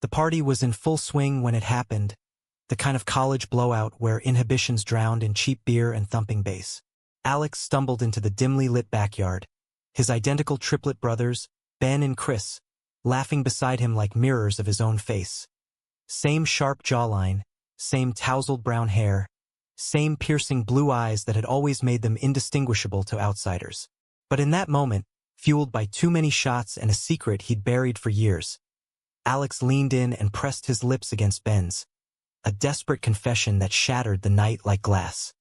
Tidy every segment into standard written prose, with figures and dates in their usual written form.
The party was in full swing when it happened, the kind of college blowout where inhibitions drowned in cheap beer and thumping bass. Alex stumbled into the dimly lit backyard, his identical triplet brothers, Ben and Chris, laughing beside him like mirrors of his own face. Same sharp jawline, same tousled brown hair, same piercing blue eyes that had always made them indistinguishable to outsiders. But in that moment, fueled by too many shots and a secret he'd buried for years, Alex leaned in and pressed his lips against Ben's, a desperate confession that shattered the night like glass.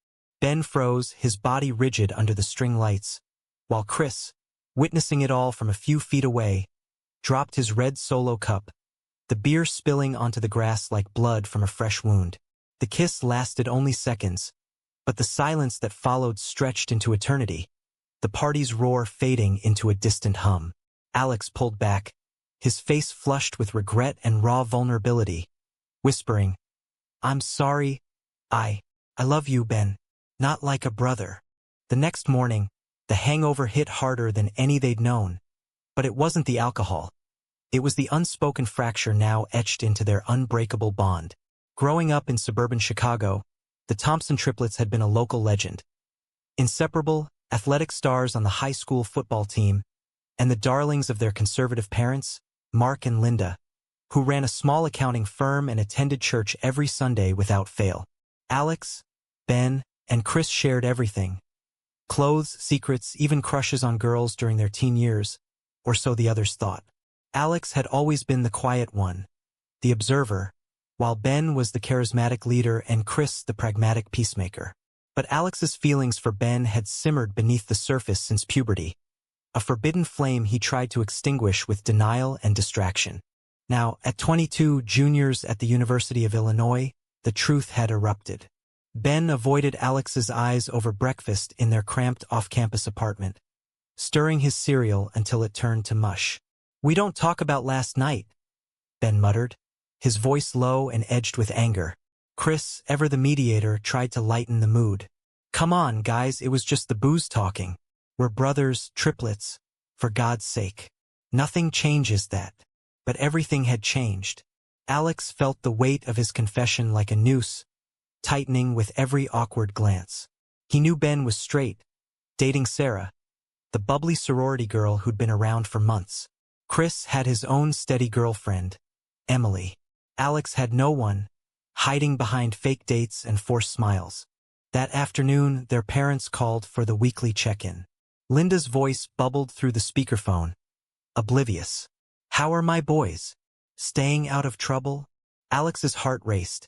Ben froze, his body rigid under the string lights, while Chris, witnessing it all from a few feet away, dropped his red solo cup, the beer spilling onto the grass like blood from a fresh wound. The kiss lasted only seconds, but the silence that followed stretched into eternity, the party's roar fading into a distant hum. Alex pulled back, his face flushed with regret and raw vulnerability, whispering, "I'm sorry. I love you, Ben. Not like a brother." The next morning, the hangover hit harder than any they'd known. But it wasn't the alcohol. It was the unspoken fracture now etched into their unbreakable bond. Growing up in suburban Chicago, the Thompson triplets had been a local legend. Inseparable, athletic stars on the high school football team, and the darlings of their conservative parents, Mark and Linda, who ran a small accounting firm and attended church every Sunday without fail. Alex, Ben, and Chris shared everything. Clothes, secrets, even crushes on girls during their teen years, or so the others thought. Alex had always been the quiet one, the observer, while Ben was the charismatic leader and Chris the pragmatic peacemaker. But Alex's feelings for Ben had simmered beneath the surface since puberty, a forbidden flame he tried to extinguish with denial and distraction. Now, at 22, juniors at the University of Illinois, the truth had erupted. Ben avoided Alex's eyes over breakfast in their cramped off-campus apartment, stirring his cereal until it turned to mush. "We don't talk about last night," Ben muttered, his voice low and edged with anger. Chris, ever the mediator, tried to lighten the mood. "Come on, guys, it was just the booze talking. We're brothers, triplets, for God's sake. Nothing changes that." But everything had changed. Alex felt the weight of his confession like a noose, tightening with every awkward glance. He knew Ben was straight, dating Sarah, the bubbly sorority girl who'd been around for months. Chris had his own steady girlfriend, Emily. Alex had no one, hiding behind fake dates and forced smiles. That afternoon, their parents called for the weekly check-in. Linda's voice bubbled through the speakerphone, oblivious. "How are my boys? Staying out of trouble?" Alex's heart raced.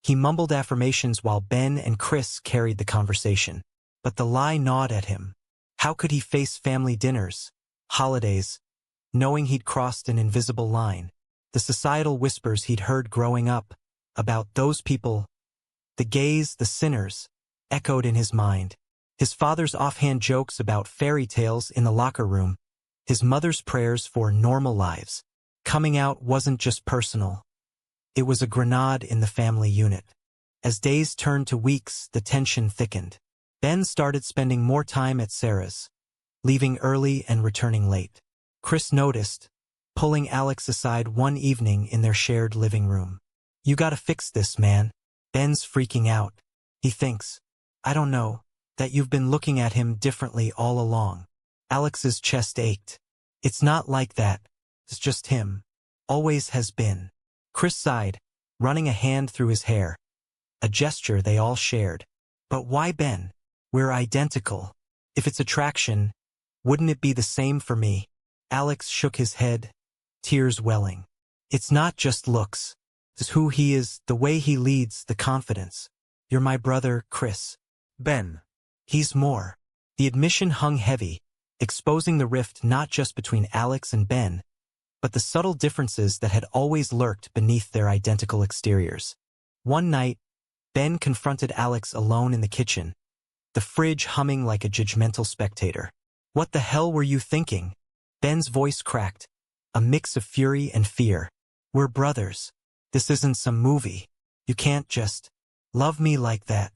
He mumbled affirmations while Ben and Chris carried the conversation. But the lie gnawed at him. How could he face family dinners, holidays, knowing he'd crossed an invisible line? The societal whispers he'd heard growing up, about those people, the gays, the sinners, echoed in his mind. His father's offhand jokes about fairy tales in the locker room, his mother's prayers for normal lives. Coming out wasn't just personal. It was a grenade in the family unit. As days turned to weeks, the tension thickened. Ben started spending more time at Sarah's, leaving early and returning late. Chris noticed, pulling Alex aside one evening in their shared living room. "You gotta fix this, man. Ben's freaking out. He thinks, I don't know, that you've been looking at him differently all along." Alex's chest ached. "It's not like that. It's just him. Always has been." Chris sighed, running a hand through his hair. A gesture they all shared. "But why Ben? We're identical. If it's attraction, wouldn't it be the same for me?" Alex shook his head, tears welling. "It's not just looks. It's who he is, the way he leads, the confidence. You're my brother, Chris. Ben. He's more." The admission hung heavy, exposing the rift not just between Alex and Ben, but the subtle differences that had always lurked beneath their identical exteriors. One night, Ben confronted Alex alone in the kitchen, the fridge humming like a judgmental spectator. "What the hell were you thinking?" Ben's voice cracked, a mix of fury and fear. "We're brothers. This isn't some movie. You can't just love me like that."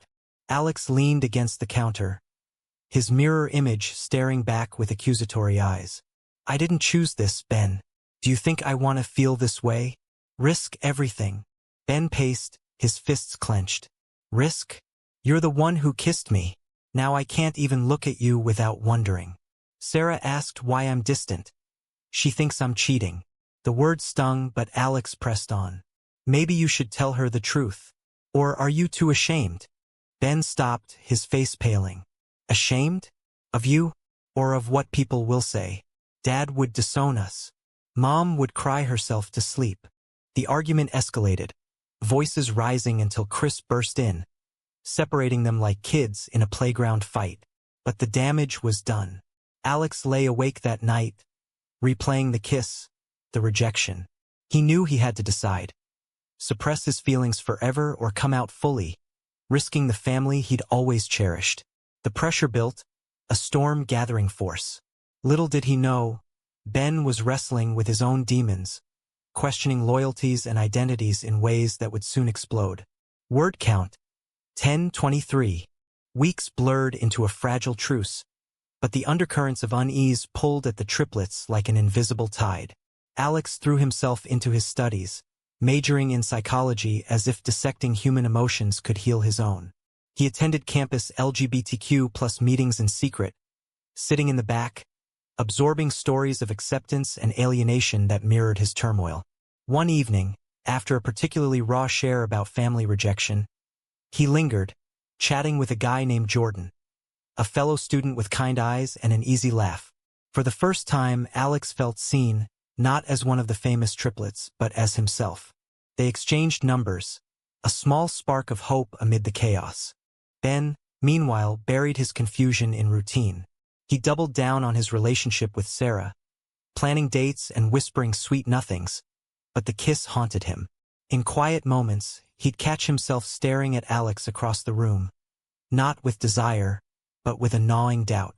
Alex leaned against the counter, his mirror image staring back with accusatory eyes. "I didn't choose this, Ben. Do you think I want to feel this way?" Risk everything. Ben paced, his fists clenched. Risk? You're the one who kissed me. Now I can't even look at you without wondering. Sarah asked why I'm distant. She thinks I'm cheating. The word stung, but Alex pressed on. Maybe you should tell her the truth. Or are you too ashamed? Ben stopped, his face paling. Ashamed? Of you? Or of what people will say? Dad would disown us. Mom would cry herself to sleep. The argument escalated, voices rising until Chris burst in, separating them like kids in a playground fight. But the damage was done. Alex lay awake that night, replaying the kiss, the rejection. He knew he had to decide. Suppress his feelings forever or come out fully, risking the family he'd always cherished. The pressure built, a storm gathering force. Little did he know, Ben was wrestling with his own demons, questioning loyalties and identities in ways that would soon explode. Word count, 1023. Weeks blurred into a fragile truce, but the undercurrents of unease pulled at the triplets like an invisible tide. Alex threw himself into his studies, majoring in psychology as if dissecting human emotions could heal his own. He attended campus LGBTQ plus meetings in secret, sitting in the back, absorbing stories of acceptance and alienation that mirrored his turmoil. One evening, after a particularly raw share about family rejection, he lingered, chatting with a guy named Jordan, a fellow student with kind eyes and an easy laugh. For the first time, Alex felt seen, not as one of the famous triplets, but as himself. They exchanged numbers, a small spark of hope amid the chaos. Ben, meanwhile, buried his confusion in routine. He doubled down on his relationship with Sarah, planning dates and whispering sweet nothings, but the kiss haunted him. In quiet moments, he'd catch himself staring at Alex across the room, not with desire, but with a gnawing doubt.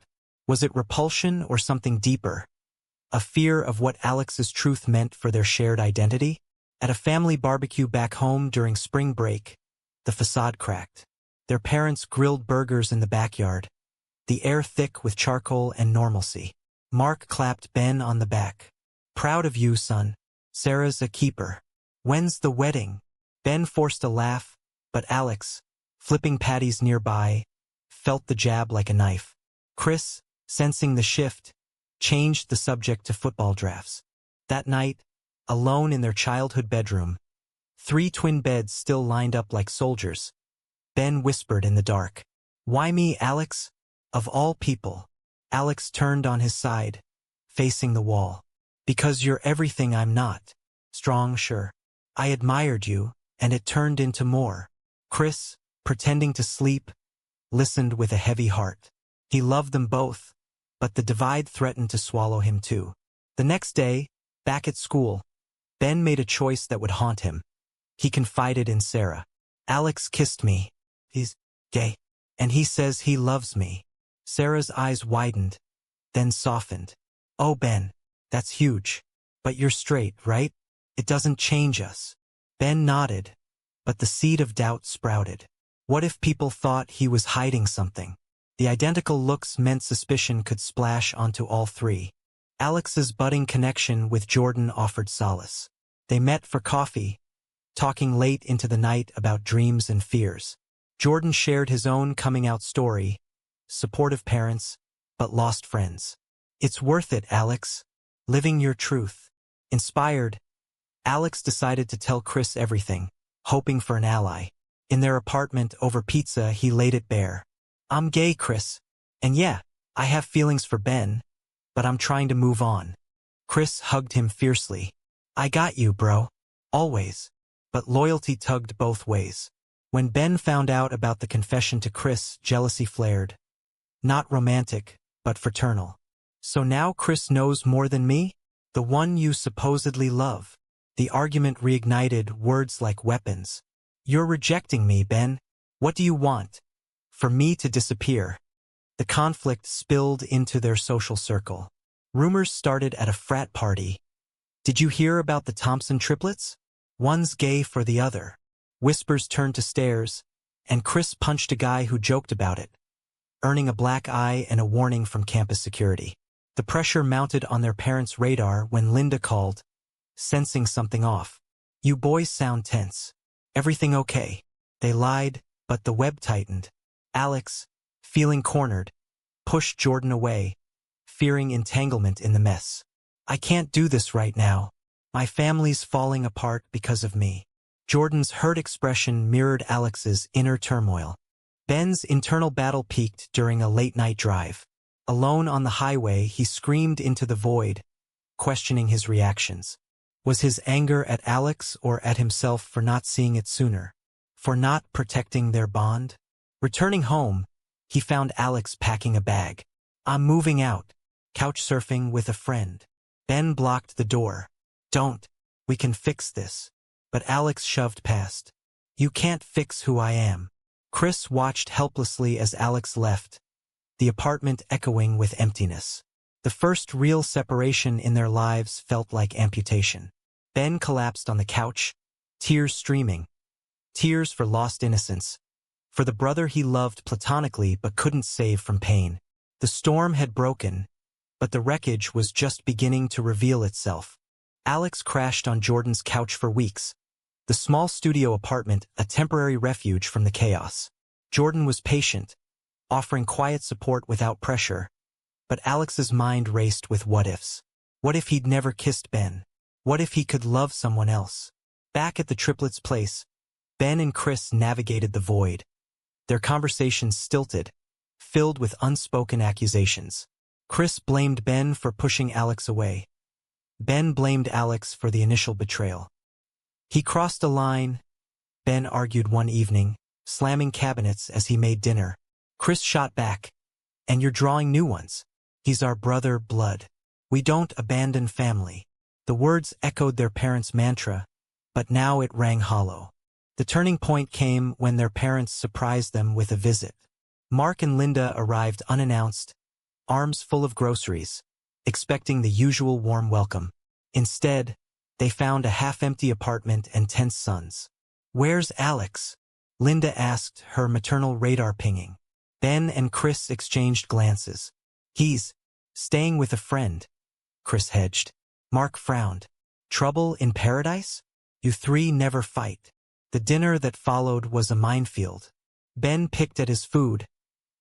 Was it repulsion or something deeper? A fear of what Alex's truth meant for their shared identity? At a family barbecue back home during spring break, the facade cracked. Their parents grilled burgers in the backyard, the air thick with charcoal and normalcy. Mark clapped Ben on the back. Proud of you, son. Sarah's a keeper. When's the wedding? Ben forced a laugh, but Alex, flipping patties nearby, felt the jab like a knife. Chris, sensing the shift, changed the subject to football drafts. That night, alone in their childhood bedroom, 3 twin beds still lined up like soldiers, Ben whispered in the dark. Why me, Alex? Of all people. Alex turned on his side, facing the wall. Because you're everything I'm not. Strong, sure. I admired you, and it turned into more. Chris, pretending to sleep, listened with a heavy heart. He loved them both, but the divide threatened to swallow him too. The next day, back at school, Ben made a choice that would haunt him. He confided in Sarah. Alex kissed me. He's gay. And he says he loves me. Sarah's eyes widened, then softened. Oh, Ben, that's huge. But you're straight, right? It doesn't change us. Ben nodded, but the seed of doubt sprouted. What if people thought he was hiding something? The identical looks meant suspicion could splash onto all three. Alex's budding connection with Jordan offered solace. They met for coffee, talking late into the night about dreams and fears. Jordan shared his own coming-out story, supportive parents, but lost friends. It's worth it, Alex. Living your truth. Inspired, Alex decided to tell Chris everything, hoping for an ally. In their apartment over pizza, he laid it bare. I'm gay, Chris. And yeah, I have feelings for Ben, but I'm trying to move on. Chris hugged him fiercely. I got you, bro. Always. But loyalty tugged both ways. When Ben found out about the confession to Chris, jealousy flared. Not romantic, but fraternal. So now Chris knows more than me? The one you supposedly love. The argument reignited, words like weapons. You're rejecting me, Ben. What do you want? For me to disappear. The conflict spilled into their social circle. Rumors started at a frat party. Did you hear about the Thompson triplets? One's gay for the other. Whispers turned to stares, and Chris punched a guy who joked about it, earning a black eye and a warning from campus security. The pressure mounted on their parents' radar when Linda called, sensing something off. You boys sound tense. Everything okay? They lied, but the web tightened. Alex, feeling cornered, pushed Jordan away, fearing entanglement in the mess. I can't do this right now. My family's falling apart because of me. Jordan's hurt expression mirrored Alex's inner turmoil. Ben's internal battle peaked during a late-night drive. Alone on the highway, he screamed into the void, questioning his reactions. Was his anger at Alex or at himself for not seeing it sooner? For not protecting their bond? Returning home, he found Alex packing a bag. I'm moving out. Couch surfing with a friend. Ben blocked the door. Don't. We can fix this. But Alex shoved past. You can't fix who I am. Chris watched helplessly as Alex left, the apartment echoing with emptiness. The first real separation in their lives felt like amputation. Ben collapsed on the couch, tears streaming. Tears for lost innocence. For the brother he loved platonically but couldn't save from pain. The storm had broken, but the wreckage was just beginning to reveal itself. Alex crashed on Jordan's couch for weeks. The small studio apartment, a temporary refuge from the chaos. Jordan was patient, offering quiet support without pressure. But Alex's mind raced with what-ifs. What if he'd never kissed Ben? What if he could love someone else? Back at the triplets' place, Ben and Chris navigated the void. Their conversations stilted, filled with unspoken accusations. Chris blamed Ben for pushing Alex away. Ben blamed Alex for the initial betrayal. He crossed a line, Ben argued one evening, slamming cabinets as he made dinner. Chris shot back. And you're drawing new ones. He's our brother, blood. We don't abandon family. The words echoed their parents' mantra, but now it rang hollow. The turning point came when their parents surprised them with a visit. Mark and Linda arrived unannounced, arms full of groceries, expecting the usual warm welcome. Instead, they found a half-empty apartment and tense sons. Where's Alex? Linda asked, her maternal radar pinging. Ben and Chris exchanged glances. He's staying with a friend, Chris hedged. Mark frowned. Trouble in paradise? You three never fight. The dinner that followed was a minefield. Ben picked at his food.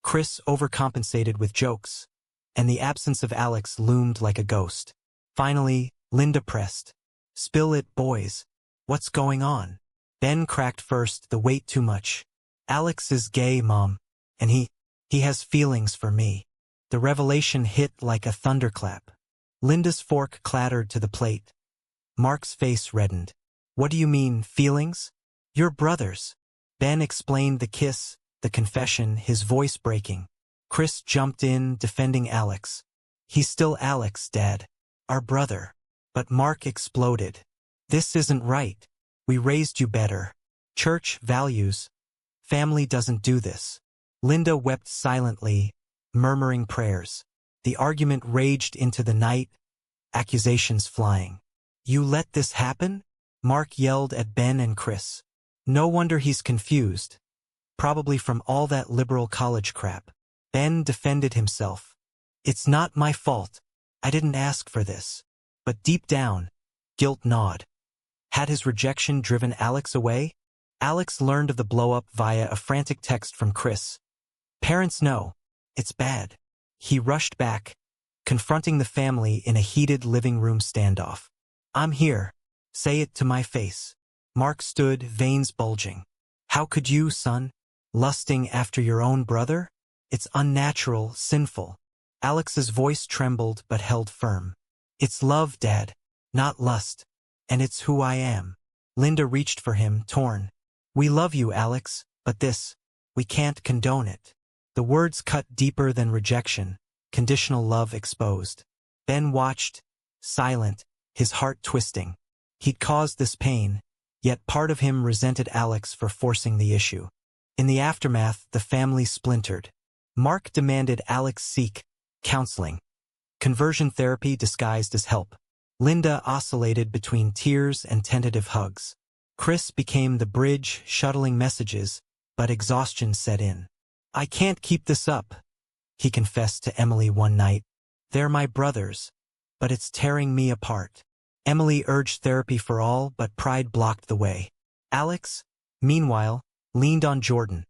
Chris overcompensated with jokes, and the absence of Alex loomed like a ghost. Finally, Linda pressed. Spill it, boys. What's going on? Ben cracked first, the weight too much. Alex is gay, Mom, and he has feelings for me. The revelation hit like a thunderclap. Linda's fork clattered to the plate. Mark's face reddened. What do you mean, feelings? You're brothers. Ben explained the kiss, the confession, his voice breaking. Chris jumped in, defending Alex. He's still Alex, Dad. Our brother. But Mark exploded. This isn't right. We raised you better. Church, values. Family doesn't do this. Linda wept silently, murmuring prayers. The argument raged into the night, accusations flying. You let this happen? Mark yelled at Ben and Chris. No wonder he's confused. Probably from all that liberal college crap. Ben defended himself. It's not my fault. I didn't ask for this. But deep down, guilt gnawed. Had his rejection driven Alex away? Alex learned of the blow-up via a frantic text from Chris. Parents know. It's bad. He rushed back, confronting the family in a heated living room standoff. I'm here. Say it to my face. Mark stood, veins bulging. How could you, son? Lusting after your own brother? It's unnatural, sinful. Alex's voice trembled but held firm. It's love, Dad, not lust. And it's who I am. Linda reached for him, torn. We love you, Alex, but this, we can't condone it. The words cut deeper than rejection, conditional love exposed. Ben watched, silent, his heart twisting. He'd caused this pain, yet part of him resented Alex for forcing the issue. In the aftermath, the family splintered. Mark demanded Alex seek counseling, conversion therapy disguised as help. Linda oscillated between tears and tentative hugs. Chris became the bridge, shuttling messages, but exhaustion set in. I can't keep this up, he confessed to Emily one night. They're my brothers, but it's tearing me apart. Emily urged therapy for all, but pride blocked the way. Alex, meanwhile, leaned on Jordan,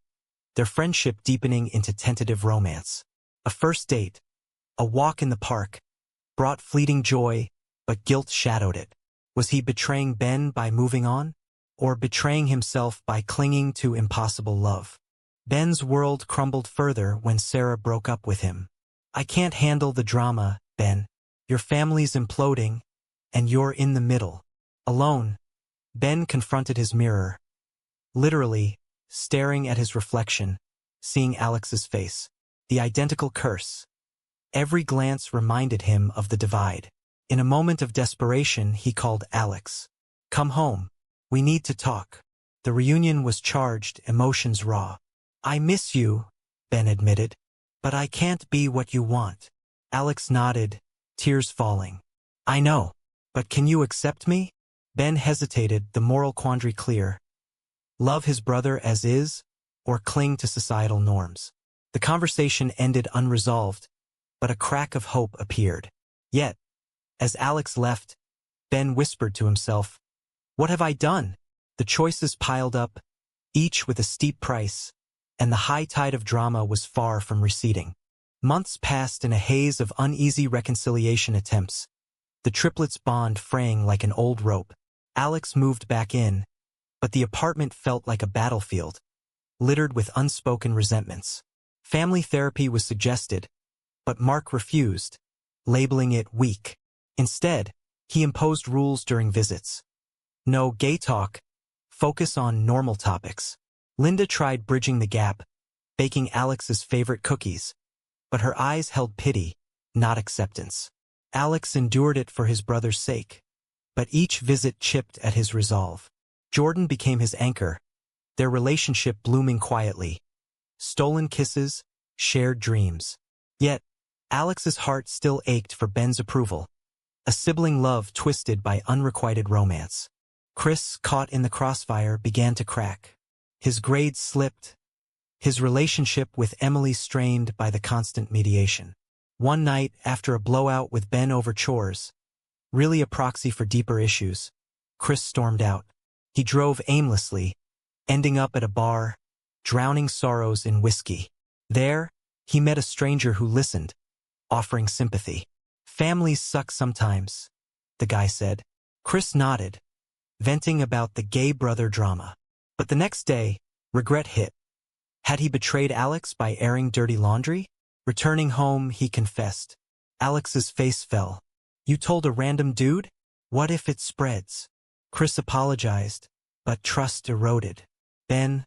their friendship deepening into tentative romance. A first date, a walk in the park, brought fleeting joy, but guilt shadowed it. Was he betraying Ben by moving on? Or betraying himself by clinging to impossible love? Ben's world crumbled further when Sarah broke up with him. I can't handle the drama, Ben. Your family's imploding, and you're in the middle. Alone. Ben confronted his mirror, literally, staring at his reflection, seeing Alex's face. The identical curse. Every glance reminded him of the divide. In a moment of desperation, he called Alex. Come home. We need to talk. The reunion was charged, emotions raw. I miss you, Ben admitted. But I can't be what you want. Alex nodded, tears falling. I know. But can you accept me? Ben hesitated, the moral quandary clear. Love his brother as is, or cling to societal norms? The conversation ended unresolved, but a crack of hope appeared. Yet, as Alex left, Ben whispered to himself, what have I done? The choices piled up, each with a steep price, and the high tide of drama was far from receding. Months passed in a haze of uneasy reconciliation attempts, the triplets' bond fraying like an old rope. Alex moved back in, but the apartment felt like a battlefield, littered with unspoken resentments. Family therapy was suggested, but Mark refused, labeling it weak. Instead, he imposed rules during visits. No gay talk, focus on normal topics. Linda tried bridging the gap, baking Alex's favorite cookies, but her eyes held pity, not acceptance. Alex endured it for his brother's sake, but each visit chipped at his resolve. Jordan became his anchor, their relationship blooming quietly. Stolen kisses, shared dreams. Yet, Alex's heart still ached for Ben's approval, a sibling love twisted by unrequited romance. Chris, caught in the crossfire, began to crack. His grades slipped, his relationship with Emily strained by the constant mediation. One night, after a blowout with Ben over chores, really a proxy for deeper issues, Chris stormed out. He drove aimlessly, ending up at a bar, drowning sorrows in whiskey. There, he met a stranger who listened, offering sympathy. Families suck sometimes, the guy said. Chris nodded, venting about the gay brother drama. But the next day, regret hit. Had he betrayed Alex by airing dirty laundry? Returning home, he confessed. Alex's face fell. You told a random dude? What if it spreads? Chris apologized, but trust eroded. Ben,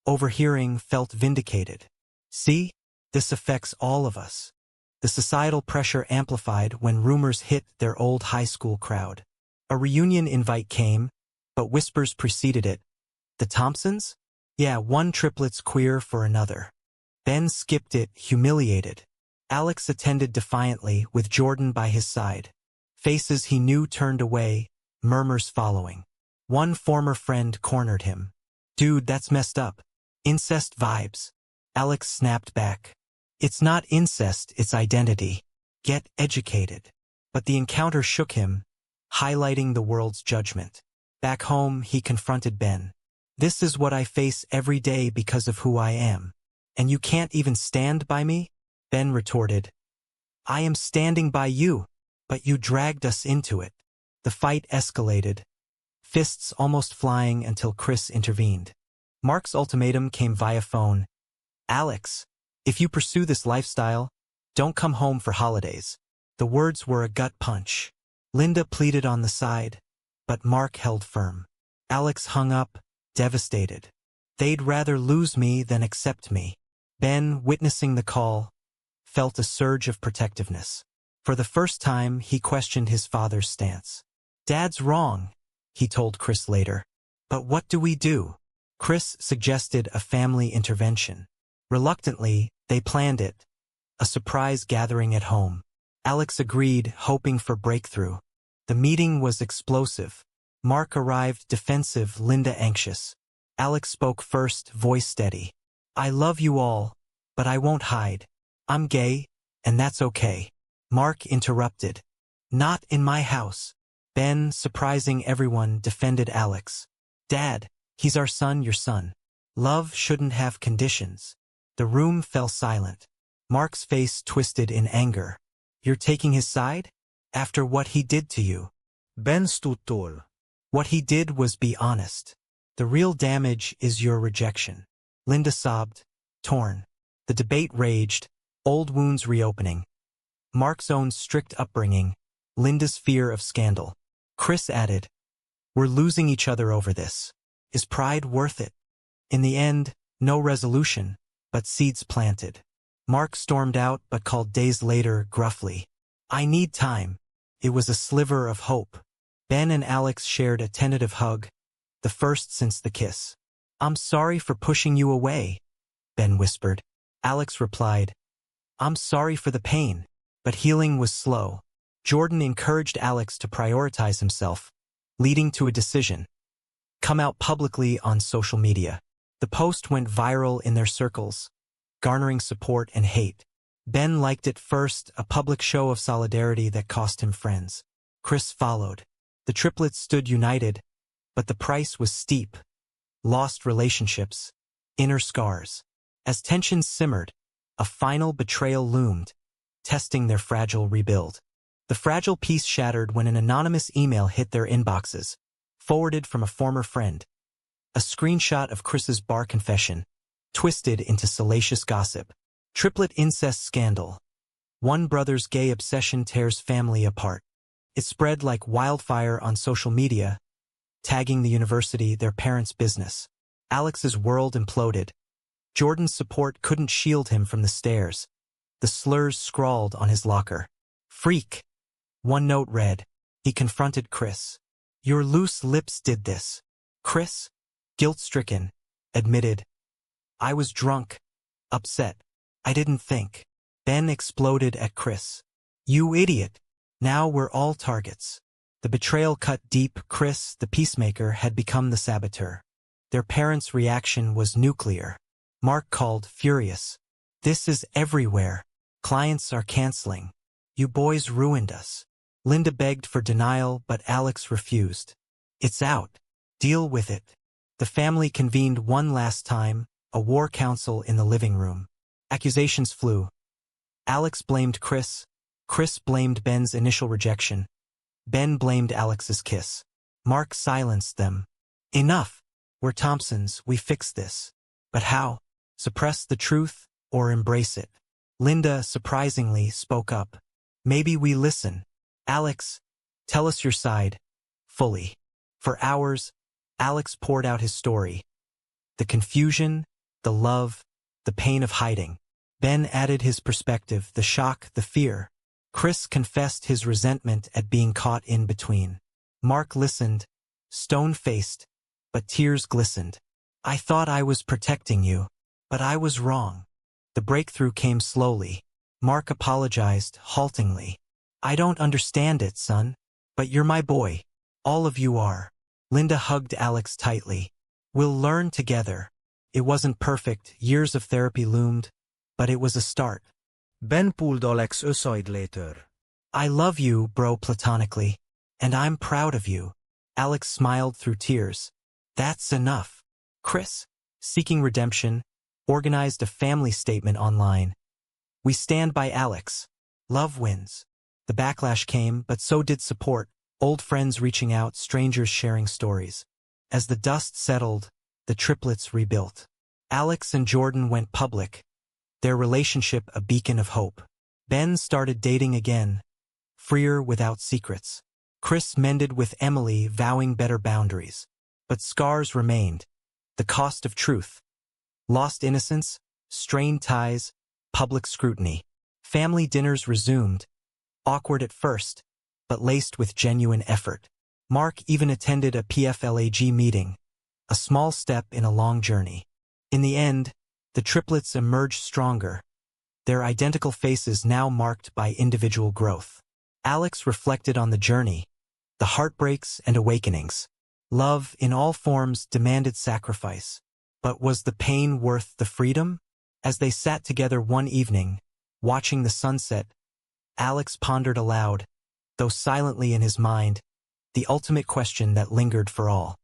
overhearing, felt vindicated. See, this affects all of us. The societal pressure amplified when rumors hit their old high school crowd. A reunion invite came, but whispers preceded it. The Thompsons? Yeah, one triplet's queer for another. Ben skipped it, humiliated. Alex attended defiantly, with Jordan by his side. Faces he knew turned away, murmurs following. One former friend cornered him. Dude, that's messed up. Incest vibes. Alex snapped back. It's not incest, it's identity. Get educated. But the encounter shook him, highlighting the world's judgment. Back home, he confronted Ben. This is what I face every day because of who I am. And you can't even stand by me? Ben retorted. I am standing by you, but you dragged us into it. The fight escalated, fists almost flying until Chris intervened. Mark's ultimatum came via phone. Alex, if you pursue this lifestyle, don't come home for holidays. The words were a gut punch. Linda pleaded on the side, but Mark held firm. Alex hung up, devastated. They'd rather lose me than accept me. Ben, witnessing the call, felt a surge of protectiveness. For the first time, he questioned his father's stance. Dad's wrong, he told Chris later. But what do we do? Chris suggested a family intervention. Reluctantly, they planned it. A surprise gathering at home. Alex agreed, hoping for breakthrough. The meeting was explosive. Mark arrived defensive, Linda anxious. Alex spoke first, voice steady. I love you all, but I won't hide. I'm gay, and that's okay. Mark interrupted. Not in my house. Ben, surprising everyone, defended Alex. Dad, he's our son, your son. Love shouldn't have conditions. The room fell silent. Mark's face twisted in anger. You're taking his side? After what he did to you? Ben stood tall. What he did was be honest. The real damage is your rejection. Linda sobbed, torn. The debate raged, old wounds reopening. Mark's own strict upbringing, Linda's fear of scandal. Chris added, we're losing each other over this. Is pride worth it? In the end, no resolution, but seeds planted. Mark stormed out but called days later gruffly. I need time. It was a sliver of hope. Ben and Alex shared a tentative hug, the first since the kiss. I'm sorry for pushing you away, Ben whispered. Alex replied, I'm sorry for the pain, but healing was slow. Jordan encouraged Alex to prioritize himself, leading to a decision. Come out publicly on social media. The post went viral in their circles, garnering support and hate. Ben liked it first, a public show of solidarity that cost him friends. Chris followed. The triplets stood united, but the price was steep. Lost relationships, inner scars. As tensions simmered, a final betrayal loomed, testing their fragile rebuild. The fragile peace shattered when an anonymous email hit their inboxes, forwarded from a former friend. A screenshot of Chris's bar confession, twisted into salacious gossip. Triplet incest scandal. One brother's gay obsession tears family apart. It spread like wildfire on social media, tagging the university their parents' business. Alex's world imploded. Jordan's support couldn't shield him from the stares. The slurs scrawled on his locker. Freak. One note read. He confronted Chris. Your loose lips did this. Chris, guilt-stricken, admitted. I was drunk, upset. I didn't think. Ben exploded at Chris. You idiot. Now we're all targets. The betrayal cut deep. Chris, the peacemaker, had become the saboteur. Their parents' reaction was nuclear. Mark called, furious. This is everywhere. Clients are canceling. You boys ruined us. Linda begged for denial, but Alex refused. It's out. Deal with it. The family convened one last time, a war council in the living room. Accusations flew. Alex blamed Chris. Chris blamed Ben's initial rejection. Ben blamed Alex's kiss. Mark silenced them. Enough. We're Thompsons, we fix this. But how? Suppress the truth or embrace it? Linda, surprisingly, spoke up. Maybe we listen. Alex, tell us your side. Fully. For hours, Alex poured out his story. The confusion, the love, the pain of hiding. Ben added his perspective, the shock, the fear. Chris confessed his resentment at being caught in between. Mark listened, stone-faced, but tears glistened. I thought I was protecting you, but I was wrong. The breakthrough came slowly. Mark apologized, haltingly. I don't understand it, son, but you're my boy. All of you are. Linda hugged Alex tightly. We'll learn together. It wasn't perfect, years of therapy loomed, but it was a start. Ben pulled Alex aside later. I love you, bro, platonically, and I'm proud of you. Alex smiled through tears. That's enough. Chris, seeking redemption, organized a family statement online. We stand by Alex. Love wins. The backlash came, but so did support, old friends reaching out, strangers sharing stories. As the dust settled, the triplets rebuilt. Alex and Jordan went public, their relationship a beacon of hope. Ben started dating again, freer without secrets. Chris mended with Emily, vowing better boundaries. But scars remained. The cost of truth. Lost innocence, strained ties, public scrutiny. Family dinners resumed, awkward at first, but laced with genuine effort. Mark even attended a PFLAG meeting, a small step in a long journey. In the end, the triplets emerged stronger, their identical faces now marked by individual growth. Alex reflected on the journey, the heartbreaks and awakenings. Love, in all forms, demanded sacrifice. But was the pain worth the freedom? As they sat together one evening, watching the sunset, Alex pondered aloud, though silently in his mind, the ultimate question that lingered for all.